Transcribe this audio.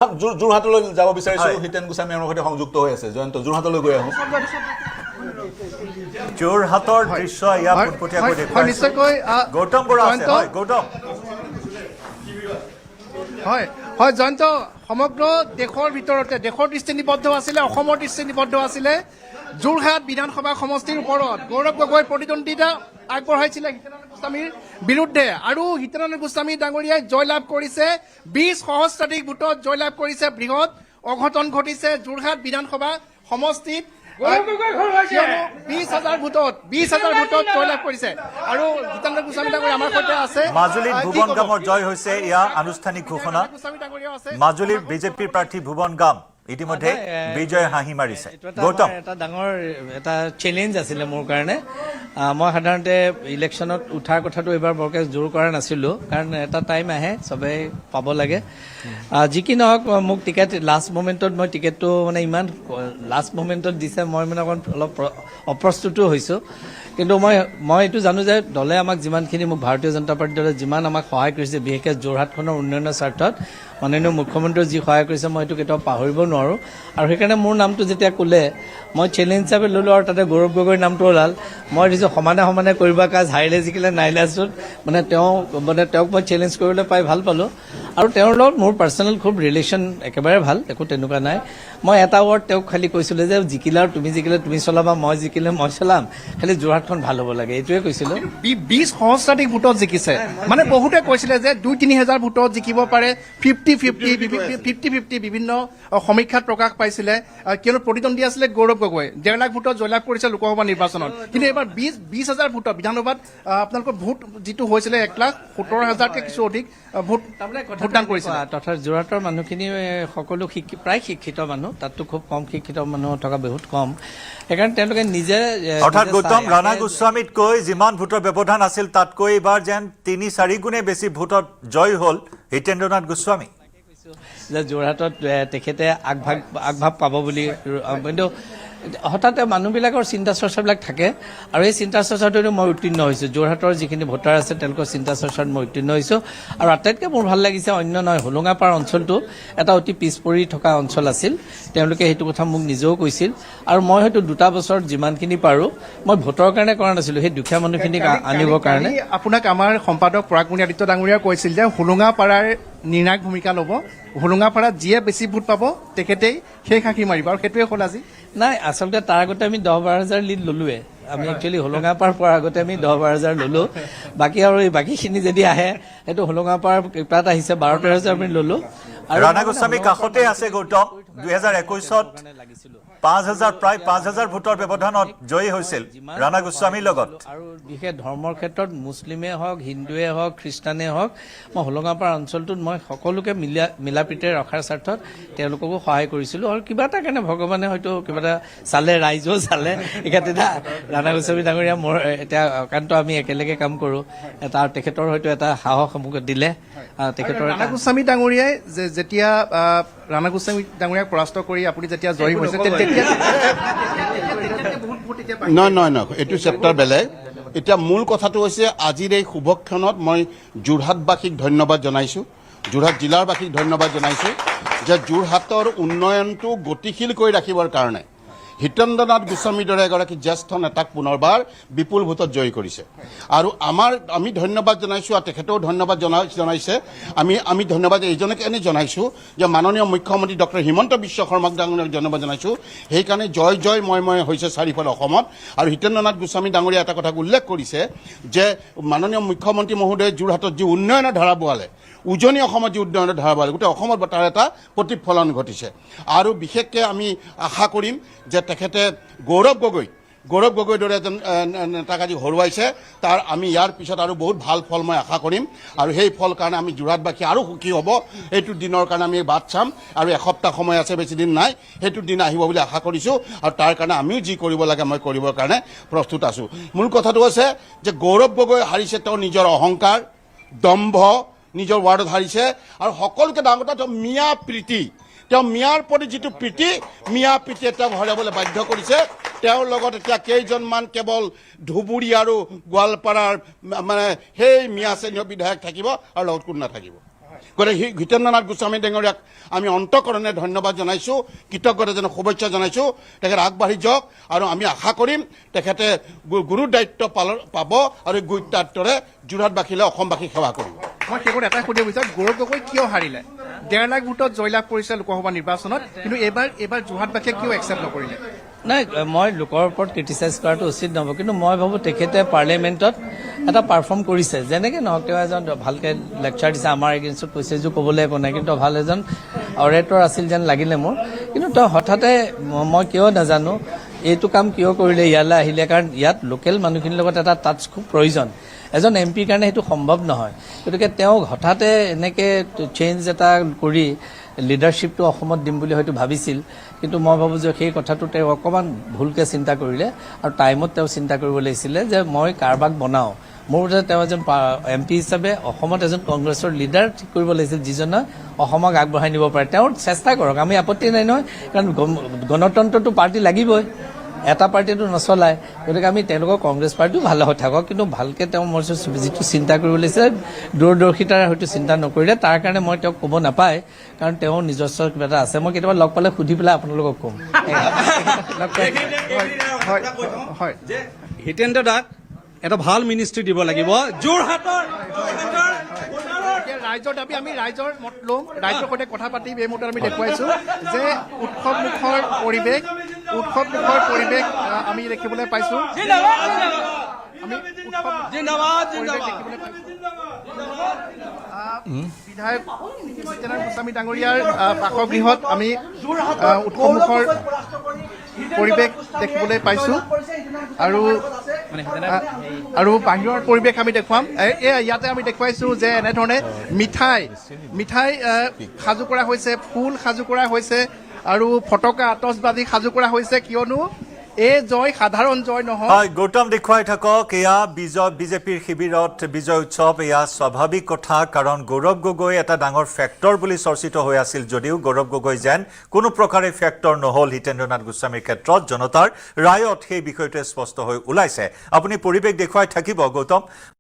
যোৰহাটলৈ যাব বিচাৰিছো হিতেন গোস্বামী আমাৰ সৈতে সংযুক্ত হৈ আছে জয়ন্ত যোৰহাটলৈ গৈ আহো যোৰহাটৰ দৃশ্য ইয়া পুটপুটিয়াকৈ দেখুৱাইছে গৌতম বৰা আছে হয় গৌতম হয় হয় জয়ন্ত সমগ্ৰ দেশৰ ভিতৰতে দেশৰ দৃষ্টি নিবদ্ধ আছিলে অসমৰ দৃষ্টি নিবদ্ধ আছিলে যোৰহাট বিধানসভা সমষ্টিৰ ওপৰত গৌৰৱ গগৈ প্ৰতিদ্বন্দ্বিতা আগবঢ়াইছিলে হিতেনাৰায়ণ গোস্বামীৰ বিৰুদ্ধে আৰু হিতেনাৰায়ণ গোস্বামী ডাঙৰীয়াই জয়লাভ কৰিছে 20 সহস্ৰাধিক ভোটত জয়লাভ কৰিছে বৃহৎ অঘটন ঘটিছে যোৰহাট বিধানসভা সমষ্টিত 20,000 ভোটত জয়লাভ কৰিছে আৰু হিতেনাৰায়ণ গোস্বামী ডাঙৰীয়া আমাৰ সৈতে আছে মাজুলীত ভুৱন গামৰ জয় হৈছে ইয়া আনুষ্ঠানিক ঘোষণা মাজুলীৰ বিজেপিৰ প্ৰাৰ্থী ভুৱন গাম ইতিমধ্যে বিজয় হাঁহি মাৰিছে গৌতম এটা ডাঙৰ এটা চেলেঞ্জ আছিলে মোৰ কাৰণে মই সাধাৰণতে ইলেকশ্যনত উঠাৰ কথাটো এবাৰ বৰকে জোৰ কৰা নাছিলোঁ কাৰণ এটা টাইম আহে চবেই পাব লাগে যি কি নহওক মোক টিকেট লাষ্ট মমেণ্টত মই টিকেটটো মানে ইমান লাষ্ট মমেণ্টত দিছে মই মানে অলপ অপ্ৰস্তুতো হৈছোঁ কিন্তু মই এইটো জানো যে দলে আমাক যিমানখিনি মোক ভাৰতীয় জনতা পাৰ্টীৰ দলে যিমান আমাক সহায় কৰিছে বিশেষকৈ যোৰহাটখনৰ উন্নয়নৰ স্বাৰ্থত মাননীয় মুখ্যমন্ত্ৰীয়ে যি সহায় কৰিছে মই এইটো কেতিয়াও পাহৰিব নোৱাৰোঁ আৰু সেইকাৰণে মোৰ নামটো যেতিয়া ক'লে মই চেলেঞ্জ হিচাপে ল'লোঁ আৰু তাতে গৌৰৱ গগৈৰ নামটো ওলাল মই দিছোঁ সমানে কৰিব কাজ হাৰিলে জিকিলে নাইলাজত তেওঁক মই চেলেঞ্জ কৰিবলৈ পাই ভাল পালোঁ আৰু তেওঁৰ লগত মোৰ পাৰ্চনেল খুব ৰিলেশ্যন একেবাৰে ভাল একো তেনেকুৱা নাই মই এটা ৱৰ্ড তেওঁক খালি কৈছিলোঁ যে জিকিলে আৰু তুমি জিকিলে তুমি চলাবা মই জিকিলে মই চলাম খালি যোৰহাটখন ভাল হ'ব লাগে এইটোৱে কৈছিলোঁ 20 সহস্ৰাধিক ভোটত জিকিছে মানে বহুতে কৈছিলে যে 2-3 হাজাৰ ভোটত জিকিব পাৰে 50-50 বিভিন্ন সমীক্ষাত প্ৰকাশ পাইছিলে কিয়নো প্ৰতিদ্বন্দ্বী আছিলে গৌৰৱ গগৈ 1.5 লাখ ভোটত জয়লাভ কৰিছে লোকসভা নিৰ্বাচনত কিন্তু এইবাৰ 20,000 ভোটত বিধানসভাত আপোনালোকৰ ভোট যিটো হৈছিলে 1,70,000কে কিছু অধিক ভোটদান কৰিছে তথা যোৰহাটৰ মানুহখিনি সকলো প্ৰায় শিক্ষিত মানুহ তাততো খুব কম শিক্ষিত মানুহ থকা বহুত কম সেইকাৰণে তেওঁলোকে নিজে অৰ্থাৎ গৌতম ৰাণা গোস্বামীতকৈ যিমান ভোটৰ ব্যৱধান আছিল তাতকৈ এইবাৰ যেন 3-4 গুণে বেছি ভোটত জয় হ'ল হিতেন্দ্ৰনাথ গোস্বামী যে যোৰহাটত তেখেতে আগভাগ পাব বুলি কিন্তু হঠাতে মানুহবিলাকৰ চিন্তা চৰ্চাবিলাক থাকে আৰু এই চিন্তা চৰ্চাটো মই উত্তীৰ্ণ হৈছোঁ যোৰহাটৰ যিখিনি ভোটাৰ আছে তেওঁলোকৰ চিন্তা চৰ্চাত মই উত্তীৰ্ণ হৈছোঁ আৰু আটাইতকৈ মোৰ ভাল লাগিছে অন্য নহয় হোলোঙাপাৰ অঞ্চলটো এটা অতি পিছ পৰি থকা অঞ্চল আছিল তেওঁলোকে সেইটো কথা মোক নিজেও কৈছিল আৰু মই হয়তো 2 বছৰত যিমানখিনি পাৰোঁ মই ভোটৰ কাৰণে কৰা নাছিলোঁ সেই দুখীয়া মানুহখিনিক আনিবৰ কাৰণে আপোনাক আমাৰ সম্পাদক পৰাগমণি আদিত্য ডাঙৰীয়াই কৈছিল যে হোলোঙাপাৰাৰ নিৰ্ণায়ক ভূমিকা ল'ব হোলোঙাপাৰাত যিয়ে বেছি ভোট পাব তেখেতেই সেই খাকি মাৰিব আৰু সেইটোৱে হ'ল আজি নাই আচলতে তাৰ আগতে আমি 10-12 হাজাৰ লিড ল'লোৱে আমি একচুৱেলি হোলোঙাপাৰ পোৱাৰ আগতে আমি 10-12 হাজাৰ ল'লোঁ বাকী আৰু এই বাকীখিনি যদি আহে সেইটো হোলোঙাপাৰ কিপাত আহিছে 12-13 হাজাৰ আমি ল'লোঁ আৰু ৰাণা গোস্বামী কাষতে আছে গৌতম 2021ত 5,000 প্ৰায় 5,000 ভোটৰ ব্যৱধানত জয়ী হৈছিল ৰাণা গোস্বামীৰ লগত আৰু বিশেষ ধৰ্মৰ ক্ষেত্ৰত মুছলিমে হওক হিন্দুৱে হওক খ্ৰীষ্টানে হওক মই হোলোঙাপাৰ অঞ্চলটোত মই সকলোকে মিলাপ্ৰীতিৰে ৰখাৰ স্বাৰ্থত তেওঁলোককো সহায় কৰিছিলোঁ আৰু কিবা এটা কাৰণে ভগৱানে হয়তো কিবা এটা চালে ৰাইজেও চালে এতিয়া ৰাণা গোস্বামী ডাঙৰীয়া মোৰ এতিয়া অকান্ত আমি একেলগে কাম কৰোঁ এটা তেখেতৰ হয়তো এটা সাহস মোক দিলে তেখেতৰ ৰাণা গোস্বামী ডাঙৰীয়াই যেতিয়া ৰাণা গোস্বামী ডাঙৰীয়াক পৰাস্ত কৰি আপুনি যেতিয়া জয়ী হৈছে নহয় এইটো চেপ্টাৰ বেলেগ এতিয়া মূল কথাটো হৈছে আজিৰ এই শুভক্ষণত মই যোৰহাটবাসীক ধন্যবাদ জনাইছোঁ যোৰহাট জিলাৰবাসীক ধন্যবাদ জনাইছোঁ যে যোৰহাটৰ উন্নয়নটো গতিশীল কৰি ৰাখিবৰ কাৰণে হিতেন্দ্ৰনাথ গোস্বামীৰ দৰে এগৰাকী জ্যেষ্ঠ নেতাক পুনৰবাৰ বিপুল ভোটত জয়ী কৰিছে আৰু আমি ধন্যবাদ জনাইছোঁ আৰু তেখেতেও ধন্যবাদ জনাইছে আমি ধন্যবাদ এইজনকে এনেই জনাইছোঁ যে মাননীয় মুখ্যমন্ত্ৰী ডক্টৰ হিমন্ত বিশ্ব শৰ্মাক ডাঙৰীয়াক ধন্যবাদ জনাইছোঁ সেইকাৰণে জয় মই হৈছে চাৰিওফালে অসমত আৰু হিতেন্দ্ৰনাথ গোস্বামী ডাঙৰীয়া এটা কথা উল্লেখ কৰিছে যে মাননীয় মুখ্যমন্ত্ৰী মহোদয়ে যোৰহাটত যি উন্নয়নৰ ধাৰা বোৱালে উজনি অসমত যি উন্নয়নৰ ধাৰা বোৱালে গোটেই অসমত তাৰ এটা প্ৰতিফলন ঘটিছে আৰু বিশেষকৈ আমি আশা কৰিম যে তেখেতে গৌৰৱ গগৈৰ দৰে এজন নেতাক আজি হৰুৱাইছে তাৰ আমি ইয়াৰ পিছত আৰু বহুত ভাল ফল মই আশা কৰিম আৰু সেই ফল কাৰণে আমি যোৰহাটবাসী আৰু সুখী হ'ব এইটো দিনৰ কাৰণে আমি বাট চাম আৰু এসপ্তাহ সময় আছে বেছি দিন নাই সেইটো দিন আহিব বুলি আশা কৰিছোঁ আৰু তাৰ কাৰণে আমিও যি কৰিব লাগে মই কৰিবৰ কাৰণে প্ৰস্তুত আছোঁ মূল কথাটো হৈছে যে গৌৰৱ গগৈ হাৰিছে তেওঁৰ নিজৰ অহংকাৰ দম্ভ নিজৰ ৱাৰ্ডত হাৰিছে আৰু সকলোকে ডাঙৰ কথা মিয়া প্ৰীতি তেওঁ মিয়াৰ প্ৰতি যিটো প্ৰীতি মিয়া প্ৰীতিয়ে তেওঁক হৰাবলৈ বাধ্য কৰিছে তেওঁৰ লগত এতিয়া কেইজনমান কেৱল ধুবুৰী আৰু গোৱালপাৰাৰ মানে সেই মিয়া শ্ৰেণীৰ বিধায়ক থাকিব আৰু লগত কোনো নাথাকিব গতিকে হিতেন্দ্ৰনাথ গোস্বামী ডাঙৰীয়াক আমি অন্তঃকৰণে ধন্যবাদ জনাইছোঁ, কৃতজ্ঞতা শুভেচ্ছা জনাইছোঁ। তেখেত আগবাঢ়ি যাওক আৰু আমি আশা কৰিম তেখেতে গুৰুৰ দায়িত্ব পাব আৰু গুৰুত্বান্তৰে যোৰহাটবাসীলৈ অসমবাসীক সেৱা কৰিব। মই সেইবোৰ এটাই সুধিব বিচাৰোঁ, গৌৰৱ গগৈ কিয় হাৰিলে? 1.5 লাখ ভোটত জয়লাভ কৰিছে লোকসভা নিৰ্বাচনত, কিন্তু এইবাৰ যোৰহাটবাসীয়ে কিয় একচেপ্ট নকৰিলে? নাই, মই লোকৰ ওপৰত ক্ৰিটিচাইজ কৰাটো উচিত নহ'ব, কিন্তু মই ভাবোঁ তেখেতে পাৰ্লিয়ামেণ্টত এটা পাৰফৰ্ম কৰিছে। যেনেকৈ নহওক তেওঁ এজন ভালকৈ লেকচাৰ দিছে, আমাৰ এগেইনষ্টত কৈছে যদিও ক'বলৈ একো নাই, কিন্তু ভাল এজন অৰেটৰ আছিল যেন লাগিলে মোৰ। কিন্তু তেওঁ হঠাতে মই কিয় নাজানো এইটো কাম কিয় কৰিলে ইয়ালৈ আহিলে, কাৰণ ইয়াত লোকেল মানুহখিনিৰ লগত এটা টাচ খুব প্ৰয়োজন। এজন এমপিৰ কাৰণে সেইটো সম্ভৱ নহয়। গতিকে তেওঁ হঠাতে এনেকৈ চেঞ্জ এটা কৰি লিডাৰশ্বিপটো অসমত দিম বুলি হয়তো ভাবিছিল, কিন্তু মই ভাবোঁ যে সেই কথাটো তেওঁ অকণমান ভুলকৈ চিন্তা কৰিলে আৰু টাইমত তেওঁ চিন্তা কৰিব লাগিছিলে যে মই কাৰোবাক বনাওঁ। মোৰ বোধে তেওঁ এজন এমপি হিচাপে অসমত এজন কংগ্ৰেছৰ লিডাৰ ঠিক কৰিব লাগিছিল, যিজনে অসমক আগবঢ়াই নিব পাৰে। তেওঁ চেষ্টা কৰক, আমি আপত্তি নাই নহয়, কাৰণ গণতন্ত্ৰটো পাৰ্টি লাগিবই, এটা পাৰ্টিটো নচলায়। গতিকে আমি তেওঁলোকৰ কংগ্ৰেছ পাৰ্টিও ভাল হৈ থাকক, কিন্তু ভালকৈ তেওঁ মই যিটো চিন্তা কৰিব লাগিছে দূৰদৰ্শিতাৰে হয়তো চিন্তা নকৰিলে। তাৰ কাৰণে মই তেওঁক ক'ব নাপায়, কাৰণ তেওঁৰ নিজস্ব কিবা এটা আছে। মই কেতিয়াবা লগ পালে সুধি পেলাই আপোনালোকক ক'ম। হয়, হিতেন্দ্ৰ দাক এটা ভাল মিনিষ্ট্ৰী দিব লাগিব যোৰহাটৰ। ৰাইজৰ দাবী আমি ৰাইজৰ মত ল'ম, ৰাইজৰ সৈতে কথা পাতি এই মুহূৰ্তত আমি দেখুৱাইছোঁ যে উৎসৱমুখৰ পৰিৱেশ আমি দেখিবলৈ পাইছোঁ। বিধায়ক হিতেন্দ্ৰনাথ গোস্বামী ডাঙৰীয়াৰ বাসগৃহত আমি উৎসৱমুখৰ পৰিৱেশ দেখিবলৈ পাইছোঁ আৰু বাহিৰৰ পৰিৱেশ আমি দেখুৱাম। ইয়াতে আমি দেখুৱাইছোঁ যে এনেধৰণে মিঠাই সাজু কৰা হৈছে, ফুল সাজু কৰা হৈছে আৰু ফটকা আতচবাজি সাজু কৰা হৈছে, কিয়নো এই জয় সাধাৰণ জয় নহয়। হয়, গৌতম দেখুৱাই থাকক, এয়া বিজেপিৰ শিবিৰত বিজয় উৎসৱ। এয়া স্বাভাৱিক কথা, কাৰণ গৌৰৱ গগৈ এটা ডাঙৰ ফেক্টৰ বুলি চৰ্চিত হৈ আছিল যদিও গৌৰৱ গগৈ যেন কোনো প্ৰকাৰে ফেক্টৰ নহ'ল হিতেন্দ্ৰনাথ গোস্বামীৰ ক্ষেত্ৰত। জনতাৰ ৰায়ত সেই বিষয়টোৱে স্পষ্ট হৈ ওলাইছে। আপুনি পৰিৱেশ দেখুৱাই থাকিব গৌতম।